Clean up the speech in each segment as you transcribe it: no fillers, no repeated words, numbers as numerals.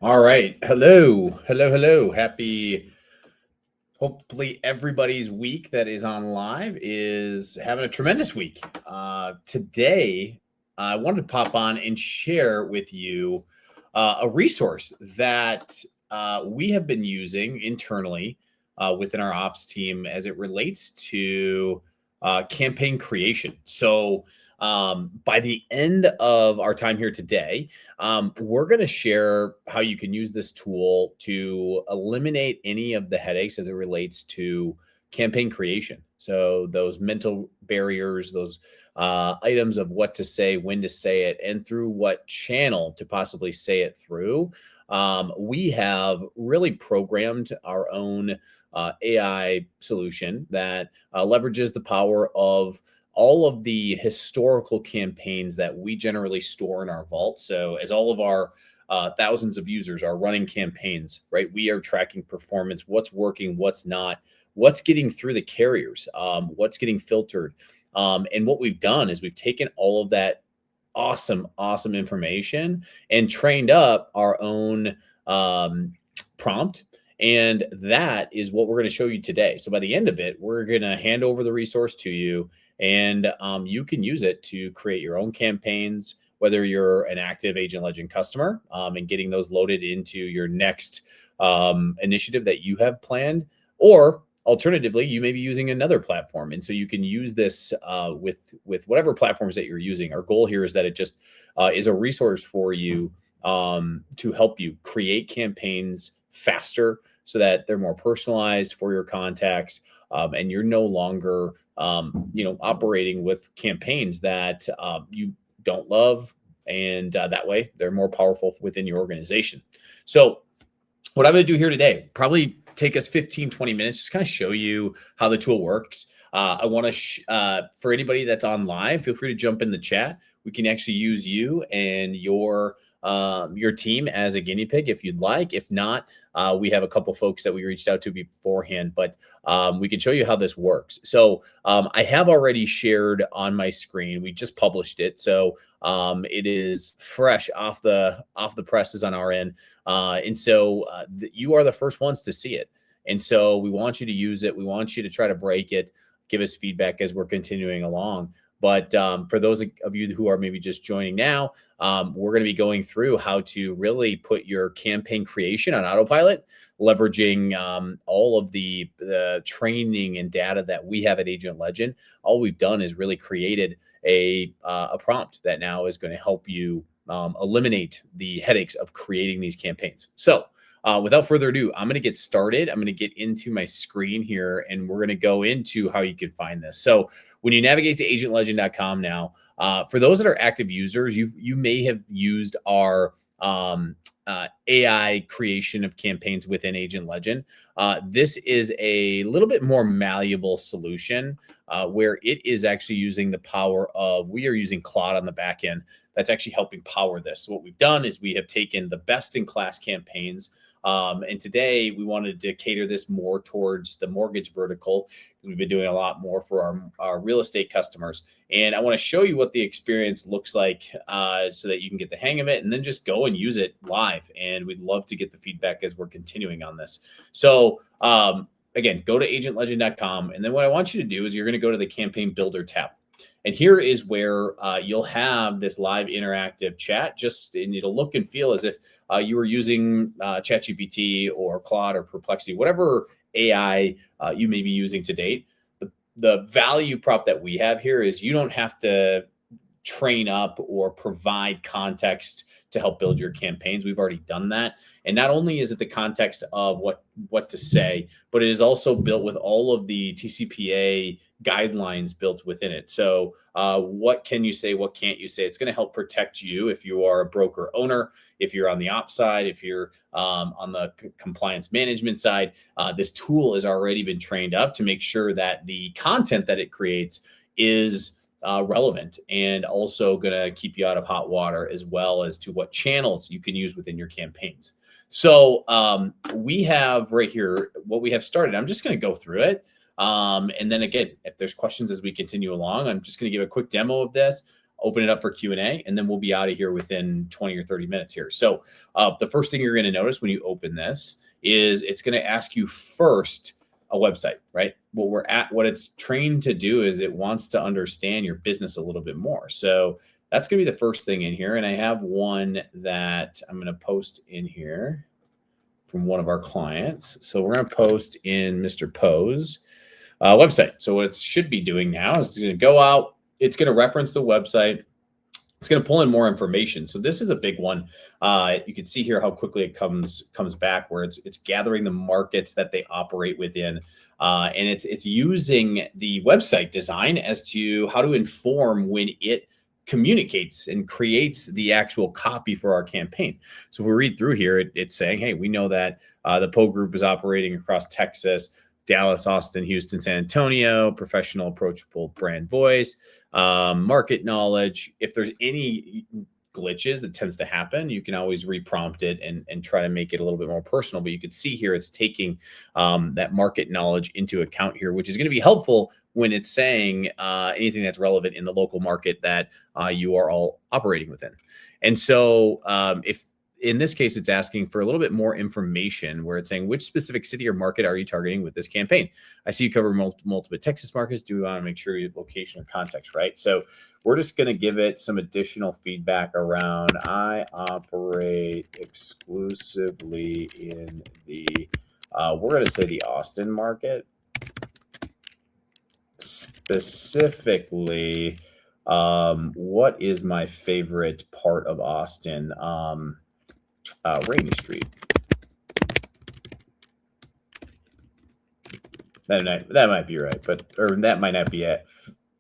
All right. Hello. Hello. Hello. Happy. Hopefully, everybody's week that is on live is having a tremendous week. Today, I wanted to pop on and share with you a resource that we have been using internally within our ops team as it relates to campaign creation. By the end of our time here today, we're going to share how you can use this tool to eliminate any of the headaches as it relates to campaign creation. So, those mental barriers, those items of what to say, when to say it, and through what channel to possibly say it through. We have really programmed our own AI solution that leverages the power of all of the historical campaigns that we generally store in our vault. So, as all of our thousands of users are running campaigns, right? We are tracking performance, what's working, what's not, what's getting through the carriers, what's getting filtered. And what we've done is we've taken all of that awesome information and trained up our own prompt. And that is what we're going to show you today. So by the end of it, we're going to hand over the resource to you, and you can use it to create your own campaigns, whether you're an active Agent Legend customer and getting those loaded into your next initiative that you have planned, or alternatively, you may be using another platform, and so you can use this with whatever platforms that you're using. Our goal here is that it just is a resource for you to help you create campaigns faster, so that they're more personalized for your contacts, and you're no longer operating with campaigns that you don't love, and that way they're more powerful within your organization. So what I'm going to do here today, probably take us 15-20 minutes, just kind of show you how the tool works. I want to for anybody that's on live, feel free to jump in the chat. We can actually use you and your team as a guinea pig if you'd like. If not, we have a couple folks that we reached out to beforehand, but we can show you how this works. So I have already shared on my screen. We just published it, so it is fresh off the presses on our end, and so you are the first ones to see it. And so we want you to use it. We want you to try to break it, give us feedback as we're continuing along. But for those of you who are maybe just joining now, we're going to be going through how to really put your campaign creation on autopilot, leveraging all of the training and data that we have at Agent Legend. All we've done is really created a prompt that now is going to help you eliminate the headaches of creating these campaigns. So without further ado, I'm going to get started. I'm going to get into my screen here, and we're going to go into how you can find this. So when you navigate to agentlegend.com now, for those that are active users, you may have used our AI creation of campaigns within Agent Legend. This is a little bit more malleable solution where it is actually using the power of, we are using Claude on the back end that's actually helping power this. So what we've done is we have taken the best in class campaigns, and today we wanted to cater this more towards the mortgage vertical, because we've been doing a lot more for our real estate customers. And I want to show you what the experience looks like so that you can get the hang of it, and then just go and use it live. And we'd love to get the feedback as we're continuing on this. So again, go to agentlegend.com. And then what I want you to do is you're going to go to the campaign builder tab. And here is where you'll have this live interactive chat, and it'll look and feel as if you were using ChatGPT or Claude or Perplexity, whatever AI you may be using to date. The value prop that we have here is you don't have to train up or provide context to help build your campaigns. We've already done that. And not only is it the context of what to say, but it is also built with all of the TCPA guidelines built within it. So what can you say? What can't you say? It's going to help protect you if you are a broker owner, if you're on the ops side, if you're on the compliance management side. This tool has already been trained up to make sure that the content that it creates is relevant, and also going to keep you out of hot water, as well as to what channels you can use within your campaigns. So we have right here what we have started. I'm just going to go through it. And then again, if there's questions as we continue along, I'm just going to give a quick demo of this. open it up for Q&A, and then we'll be out of here within 20 or 30 minutes here. So the first thing you're going to notice when you open this is it's going to ask you first a website, right? What it's trained to do is it wants to understand your business a little bit more. So that's going to be the first thing in here. And I have one that I'm going to post in here from one of our clients. So we're going to post in Mr. Poe's website. So what it should be doing now is it's going to go out, it's going to reference the website, it's going to pull in more information. So this is a big one. You can see here how quickly it comes back, where it's gathering the markets that they operate within, and it's using the website design as to how to inform when it communicates and creates the actual copy for our campaign. So if we read through here, it's saying, hey, we know that the Poe Group is operating across Texas, Dallas, Austin, Houston, San Antonio, professional, approachable brand voice, market knowledge. If there's any glitches that tends to happen, you can always reprompt it and try to make it a little bit more personal. But you can see here it's taking that market knowledge into account here, which is going to be helpful when it's saying anything that's relevant in the local market that you are all operating within. And so if in this case, it's asking for a little bit more information, where it's saying, which specific city or market are you targeting with this campaign? I see you cover multiple Texas markets. Do we want to make sure your location or context, right? So we're just going to give it some additional feedback around, I operate exclusively in the, we're going to say the Austin market. Specifically, what is my favorite part of Austin? Rainy Street. That might be right, or that might not be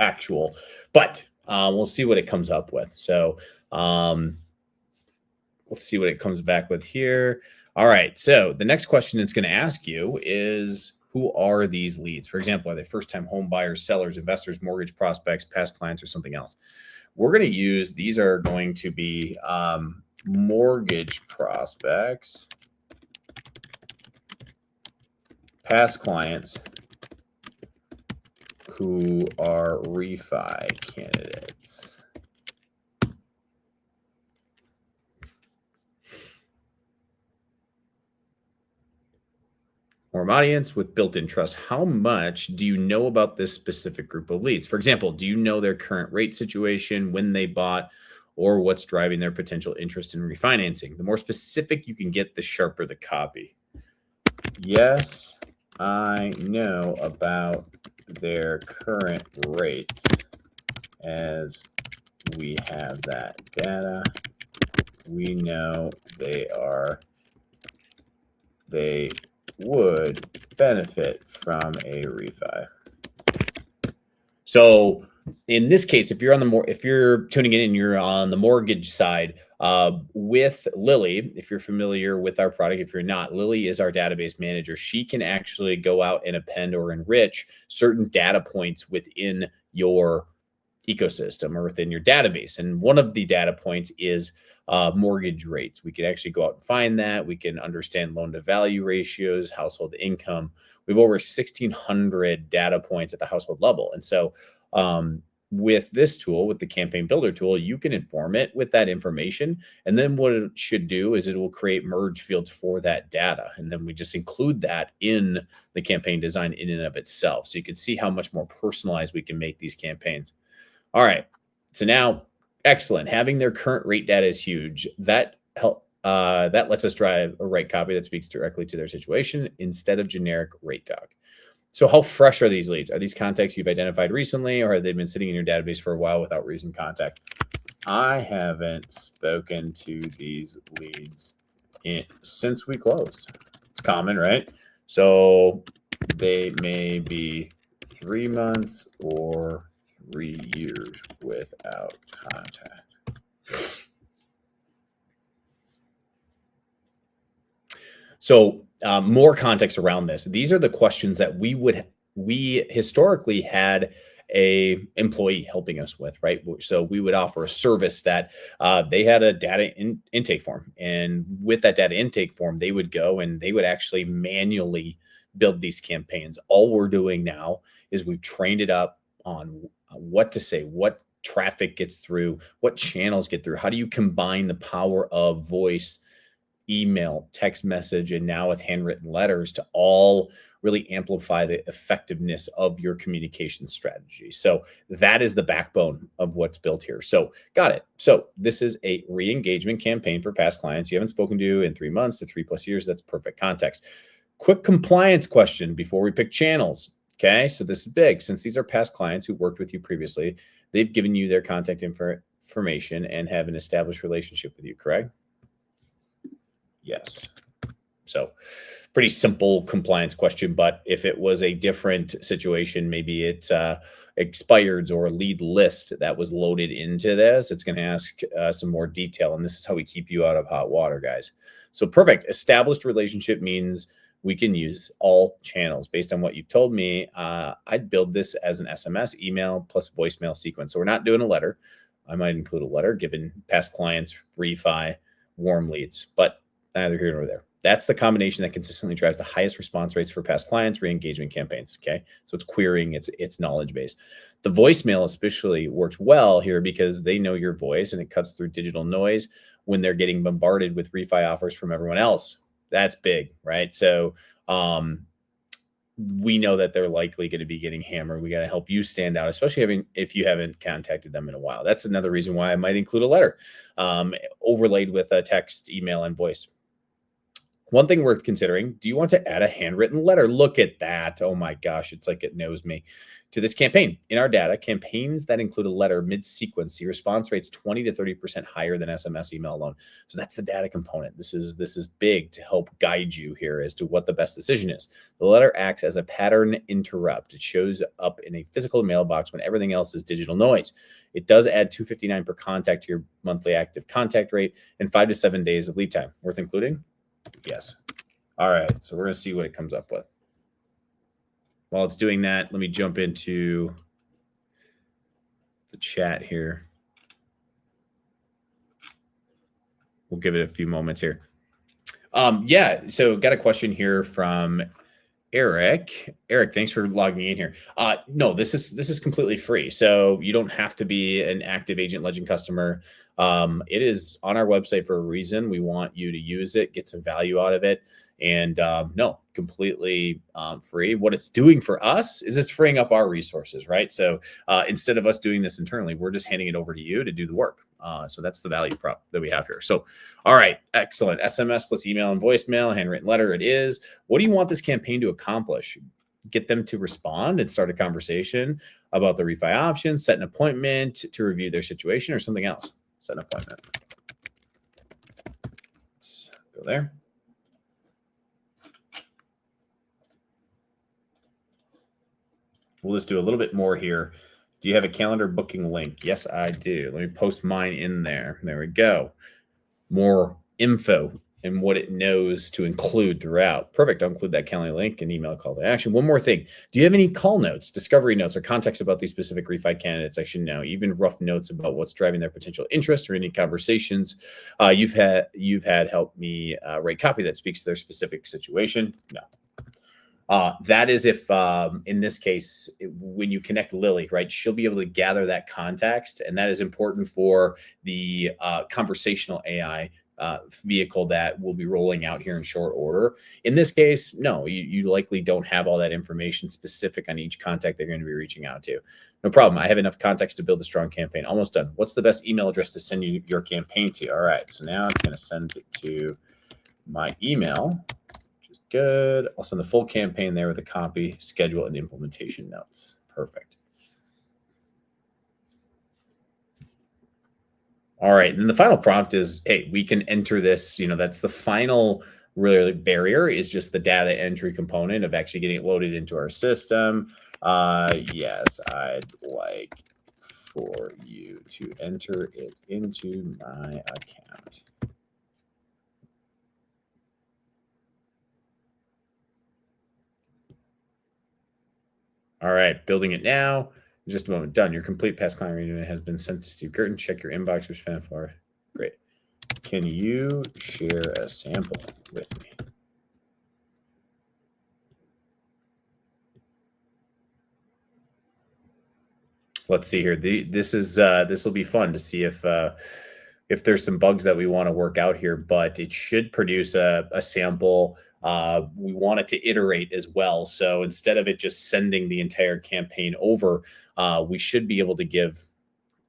actual, but we'll see what it comes up with. So let's see what it comes back with here. All right. So the next question it's going to ask you is, who are these leads? For example, are they first-time home buyers, sellers, investors, mortgage prospects, past clients, or something else? We're going to use, these are going to be mortgage prospects, past clients who are refi candidates. Warm audience with built-in trust. How much do you know about this specific group of leads? For example, do you know their current rate situation, when they bought, or what's driving their potential interest in refinancing? The more specific you can get, the sharper the copy. Yes, I know about their current rates, as we have that data. We know they would benefit from a refi. So in this case, if you're tuning in and you're on the mortgage side, with Lily, if you're familiar with our product, if you're not, Lily is our database manager. She can actually go out and append or enrich certain data points within your ecosystem or within your database. And one of the data points is mortgage rates. We can actually go out and find that. We can understand loan to value ratios, household income. We have over 1,600 data points at the household level. And so with this tool, with the campaign builder tool, you can inform it with that information. And then what it should do is it will create merge fields for that data. And then we just include that in the campaign design in and of itself. So you can see how much more personalized we can make these campaigns. All right. So now, excellent. Having their current rate data is huge. That lets us drive a rate copy that speaks directly to their situation instead of generic rate talk. So how fresh are these leads? Are these contacts you've identified recently, or have they been sitting in your database for a while without recent contact? I haven't spoken to these leads since we closed. It's common, right? So they may be 3 months or 3 years without contact. So more context around this. These are the questions that we historically had a employee helping us with, right? So we would offer a service that they had a data intake form. And with that data intake form, they would go and they would actually manually build these campaigns. All we're doing now is we've trained it up on what to say, what traffic gets through, what channels get through, how do you combine the power of voice, email, text message, and now with handwritten letters to all really amplify the effectiveness of your communication strategy. So that is the backbone of what's built here. So got it. So this is a re-engagement campaign for past clients you haven't spoken to in 3 months to 3+ years. That's perfect context. Quick compliance question before we pick channels. Okay, so this is big. Since these are past clients who worked with you previously, they've given you their contact information and have an established relationship with you, correct? Yes. So pretty simple compliance question, but if it was a different situation, maybe it expired or a lead list that was loaded into this, it's going to ask some more detail. And this is how we keep you out of hot water, guys. So perfect. Established relationship means we can use all channels. Based on what you've told me, I'd build this as an SMS, email, plus voicemail sequence. So we're not doing a letter. I might include a letter given past clients, refi, warm leads, but neither here nor there. That's the combination that consistently drives the highest response rates for past clients, re-engagement campaigns. Okay. So it's querying, it's knowledge base. The voicemail especially works well here because they know your voice and it cuts through digital noise when they're getting bombarded with refi offers from everyone else. That's big, right? So we know that they're likely going to be getting hammered. We got to help you stand out, especially if you haven't contacted them in a while. That's another reason why I might include a letter overlaid with a text, email, and voice. One thing worth considering, do you want to add a handwritten letter? Look at that. Oh my gosh, it's like it knows me. To this campaign. In our data, campaigns that include a letter mid-sequence see response rates 20 to 30% higher than SMS email alone. So that's the data component. This is big to help guide you here as to what the best decision is. The letter acts as a pattern interrupt. It shows up in a physical mailbox when everything else is digital noise. It does add $2.59 per contact to your monthly active contact rate and 5 to 7 days of lead time. Worth including? Yes. All right. So we're going to see what it comes up with. While it's doing that, let me jump into the chat here. We'll give it a few moments here. Yeah. So got a question here from Eric. Eric, thanks for logging in here. No, this is completely free. So you don't have to be an active Agent Legend customer. It is on our website for a reason. We want you to use it, get some value out of it. And no, completely free. What it's doing for us is it's freeing up our resources, right? So instead of us doing this internally, we're just handing it over to you to do the work. So that's the value prop that we have here. So, all right, excellent. SMS plus email and voicemail, handwritten letter it is. What do you want this campaign to accomplish? Get them to respond and start a conversation about the refi option, set an appointment to review their situation, or something else? Set an appointment. Let's go there. We'll just do a little bit more here. Do you have a calendar booking link? Yes, I do. Let me post mine in there. There we go. More info and what it knows to include throughout. Perfect. I'll include that calendar link and email call to action. One more thing. Do you have any call notes, discovery notes, or context about these specific refi candidates I should know? Even rough notes about what's driving their potential interest or any conversations you've had help me write copy that speaks to their specific situation? No. That is if, in this case, when you connect Lily, right, she'll be able to gather that context. And that is important for the conversational AI vehicle that we'll be rolling out here in short order. In this case, no, you likely don't have all that information specific on each contact they're going to be reaching out to. No problem. I have enough context to build a strong campaign. Almost done. What's the best email address to send you your campaign to? All right. So now I'm going to send it to my email. Good. I'll send the full campaign there with a copy, schedule, and implementation notes. Perfect. All right. And then the final prompt is, hey, we can enter this. That's the final really barrier is just the data entry component of actually getting it loaded into our system. Yes, I'd like for you to enter it into my account. All right, building it now. In just a moment. Done. Your complete past client renewal has been sent to Steve Gerten. Check your inbox for spam for. Great. Can you share a sample with me? Let's see here. This will be fun to see if there's some bugs that we want to work out here, but it should produce a sample. We want it to iterate as well. So instead of it just sending the entire campaign over, we should be able to give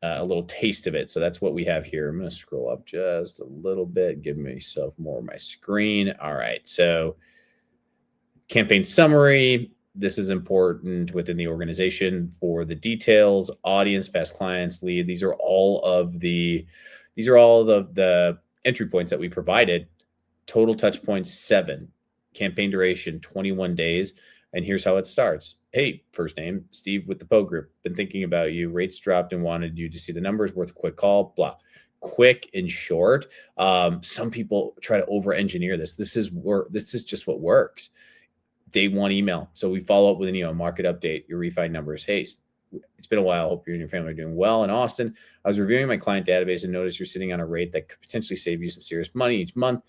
a little taste of it. So that's what we have here. I'm going to scroll up just a little bit, give myself more of my screen. All right. So campaign summary. This is important within the organization for the details, audience, past clients, lead. These are all the entry points that we provided. Total touch points 7, campaign duration 21 days. And here's how it starts. Hey, first name, Steve with the Poe Group. Been thinking about you. Rates dropped and wanted you to see the numbers. Worth a quick call. Blah. Quick and short. Some people try to over-engineer this. This is just what works. Day 1 email. So we follow up with an email, market update, your refi numbers. Hey, it's been a while. Hope you and your family are doing well. In Austin, I was reviewing my client database and noticed you're sitting on a rate that could potentially save you some serious money each month.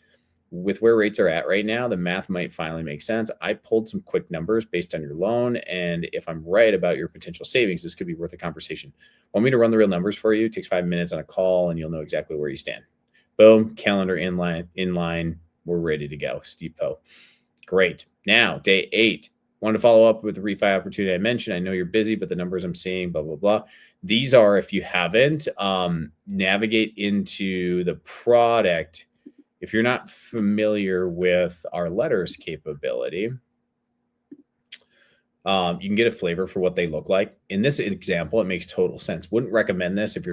With where rates are at right now, the math might finally make sense. I pulled some quick numbers based on your loan. And if I'm right about your potential savings, this could be worth a conversation. Want me to run the real numbers for you? It takes 5 minutes on a call and you'll know exactly where you stand. Boom, calendar in line. We're ready to go. Steve Poe. Great. Now, day 8. Want to follow up with the refi opportunity I mentioned. I know you're busy, but the numbers I'm seeing, blah, blah, blah. These are, if you haven't, navigate into the product. If you're not familiar with our letters capability, you can get a flavor for what they look like. In this example, it makes total sense. Wouldn't recommend this if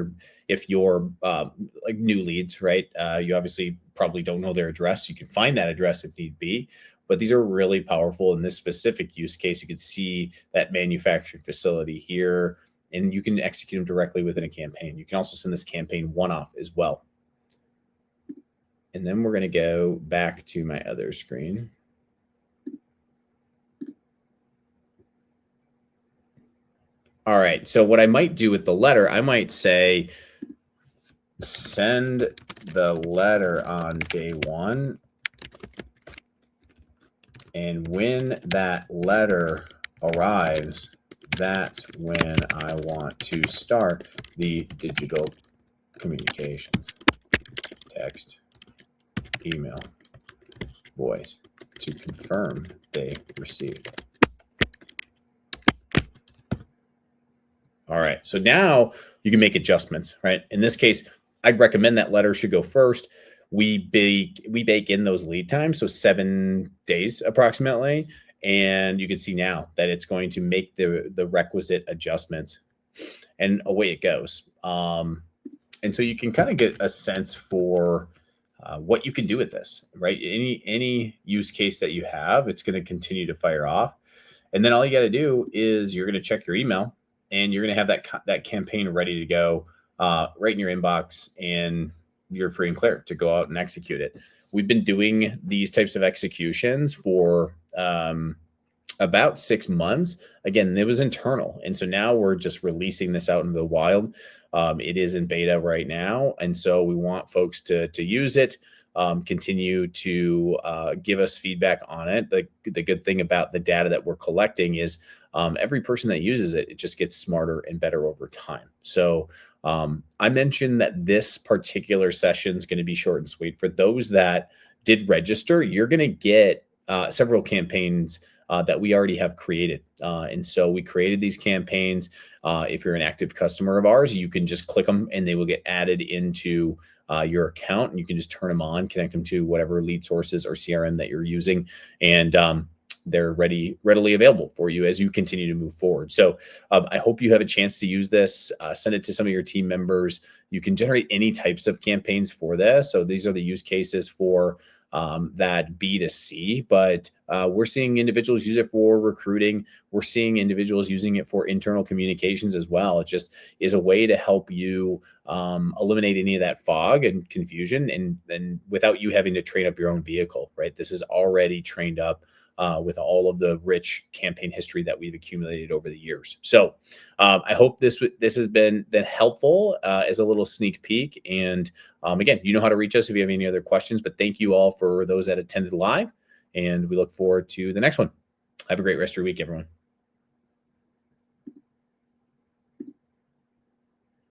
you're like new leads, right? You obviously probably don't know their address. You can find that address if need be, but these are really powerful in this specific use case. You can see that manufacturing facility here, and you can execute them directly within a campaign. You can also send this campaign one-off as well. And then we're going to go back to my other screen. All right. So what I might do with the letter, I might say, send the letter on day 1. And when that letter arrives, that's when I want to start the digital communications. Text, email, voice to confirm they received. All right. So now you can make adjustments, right? In this case, I'd recommend that letter should go first. We bake in those lead times, so 7 days approximately. And you can see now that it's going to make the requisite adjustments, and away it goes. And so you can kind of get a sense for what you can do with this, right? Any use case that you have, it's going to continue to fire off. And then all you got to do is you're going to check your email, and you're going to have that campaign ready to go right in your inbox, and you're free and clear to go out and execute it. We've been doing these types of executions for about 6 months. Again, it was internal. And so now we're just releasing this out into the wild. It is in beta right now. And so we want folks to use it, continue to give us feedback on it. The good thing about the data that we're collecting is every person that uses it, it just gets smarter and better over time. So I mentioned that this particular session is going to be short and sweet. For those that did register, you're going to get several campaigns that we already have created. And so we created these campaigns. If you're an active customer of ours, you can just click them and they will get added into your account, and you can just turn them on, connect them to whatever lead sources or CRM that you're using. And they're readily available for you as you continue to move forward. So I hope you have a chance to use this. Send it to some of your team members. You can generate any types of campaigns for this. So these are the use cases for that B2C, but we're seeing individuals use it for recruiting. We're seeing individuals using it for internal communications as well. It just is a way to help you eliminate any of that fog and confusion, and without you having to train up your own vehicle, right? This is already trained up with all of the rich campaign history that we've accumulated over the years. So I hope this has been helpful as a little sneak peek. And again, you know how to reach us if you have any other questions, but thank you all for those that attended live, and we look forward to the next one. Have a great rest of your week, everyone.